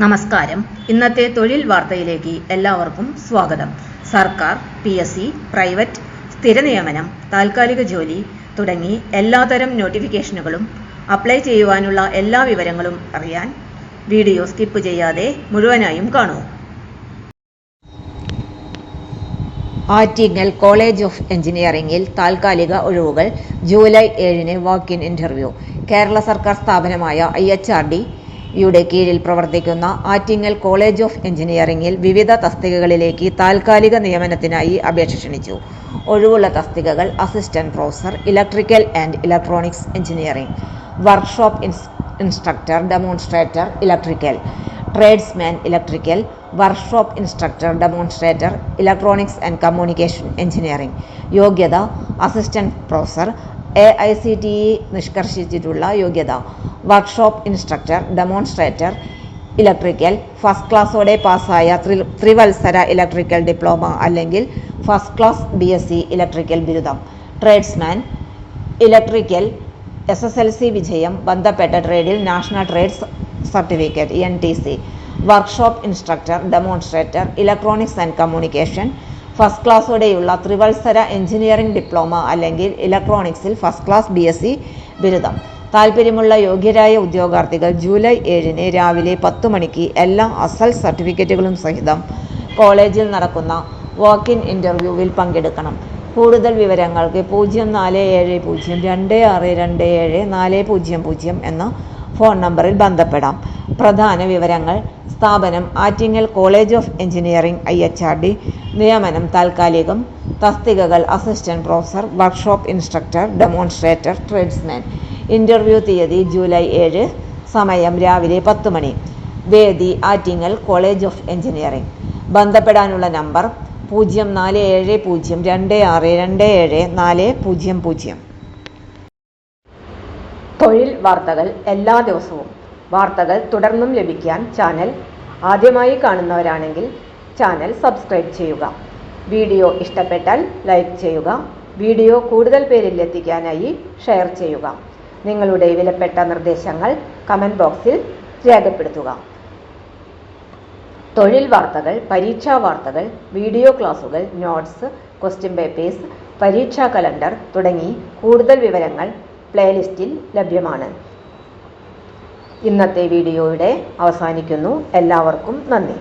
നമസ്കാരം. ഇന്നത്തെ തൊഴിൽ വാർത്തയിലേക്ക് എല്ലാവർക്കും സ്വാഗതം. സർക്കാർ, PSC, പ്രൈവറ്റ്, സ്ഥിര നിയമനം, താൽക്കാലിക ജോലി തുടങ്ങി എല്ലാതരം നോട്ടിഫിക്കേഷനുകളും അപ്ലൈ ചെയ്യുവാനുള്ള എല്ലാ വിവരങ്ങളും അറിയാൻ വീഡിയോ സ്കിപ്പ് ചെയ്യാതെ മുഴുവനായും കാണൂ. ആറ്റിങ്ങൽ കോളേജ് ഓഫ് എഞ്ചിനീയറിംഗിൽ താൽക്കാലിക ഒഴിവുകൾ. ജൂലൈ 7-ന് വാക്ക് ഇൻ ഇന്റർവ്യൂ. കേരള സർക്കാർ സ്ഥാപനമായ IHRD യുടെ കീഴിൽ പ്രവർത്തിക്കുന്ന ആറ്റിങ്ങൽ കോളേജ് ഓഫ് എഞ്ചിനീയറിംഗിൽ വിവിധ തസ്തികകളിലേക്ക് താൽക്കാലിക നിയമനത്തിനായി അപേക്ഷ ക്ഷണിച്ചു. ഒഴിവുള്ള തസ്തികകൾ: assistant professor, electrical and electronics engineering, workshop instructor demonstrator electrical, tradesman electrical, workshop instructor demonstrator electronics and communication engineering. യോഗ്യത: അസിസ്റ്റന്റ് പ്രൊഫസർ, AICTE നിഷ്കർഷിച്ചിട്ടുള്ള യോഗ്യത. Workshop instructor demonstrator electrical first ക്ലാസ്സോടെ പാസ്സായ ത്രിവത്സര ഇലക്ട്രിക്കൽ ഡിപ്ലോമ അല്ലെങ്കിൽ ഫസ്റ്റ് ക്ലാസ് BSc ഇലക്ട്രിക്കൽ ബിരുദം. Tradesman electrical SSLC വിജയം, ബന്ധപ്പെട്ട ട്രേഡിൽ national trade certificate NTC. Workshop instructor demonstrator electronics and communication first ക്ലാസ്സോടെയുള്ള ത്രിവത്സര എഞ്ചിനീയറിംഗ് ഡിപ്ലോമ അല്ലെങ്കിൽ ഇലക്ട്രോണിക്സിൽ ഫസ്റ്റ് ക്ലാസ് BSc ബിരുദം. താൽപ്പര്യമുള്ള യോഗ്യരായ ഉദ്യോഗാർത്ഥികൾ ജൂലൈ 7-ന് രാവിലെ 10 മണിക്ക് എല്ലാ അസൽ സർട്ടിഫിക്കറ്റുകളും സഹിതം കോളേജിൽ നടക്കുന്ന വാക്ക് ഇൻ ഇന്റർവ്യൂവിൽ പങ്കെടുക്കണം. കൂടുതൽ വിവരങ്ങൾക്ക് 047026274000 എന്ന ഫോൺ നമ്പറിൽ ബന്ധപ്പെടാം. പ്രധാന വിവരങ്ങൾ: സ്ഥാപനം Attingal college of engineering IHRD. നിയമനം താൽക്കാലികം. തസ്തികകൾ: assistant professor, workshop instructor, demonstrator, tradesman. Interview തീയതി ജൂലൈ 7. സമയം രാവിലെ 10 മണി. വേദി: ആറ്റിങ്ങൽ കോളേജ് ഓഫ് എഞ്ചിനീയറിംഗ്. ബന്ധപ്പെടാനുള്ള നമ്പർ 047026274000. തൊഴിൽ വാർത്തകൾ എല്ലാ ദിവസവും. വാർത്തകൾ തുടർന്നും ലഭിക്കാൻ ചാനൽ ആദ്യമായി കാണുന്നവരാണെങ്കിൽ ചാനൽ സബ്സ്ക്രൈബ് ചെയ്യുക. വീഡിയോ ഇഷ്ടപ്പെട്ടാൽ ലൈക്ക് ചെയ്യുക. വീഡിയോ കൂടുതൽ പേരിൽ എത്തിക്കാനായി ഷെയർ ചെയ്യുക. നിങ്ങളുടെ വിലപ്പെട്ട നിർദ്ദേശങ്ങൾ കമൻറ്റ് ബോക്സിൽ രേഖപ്പെടുത്തുക. തൊഴിൽ വാർത്തകൾ, പരീക്ഷാ വാർത്തകൾ, വീഡിയോ ക്ലാസുകൾ, നോട്ട്സ്, ക്വസ്റ്റ്യൻ പേപ്പേഴ്സ്, പരീക്ഷാ കലണ്ടർ തുടങ്ങി കൂടുതൽ വിവരങ്ങൾ പ്ലേലിസ്റ്റിൽ ലഭ്യമാണ്. ഇന്നത്തെ വീഡിയോയുടെ അവസാനിക്കുന്നു. എല്ലാവർക്കും നന്ദി.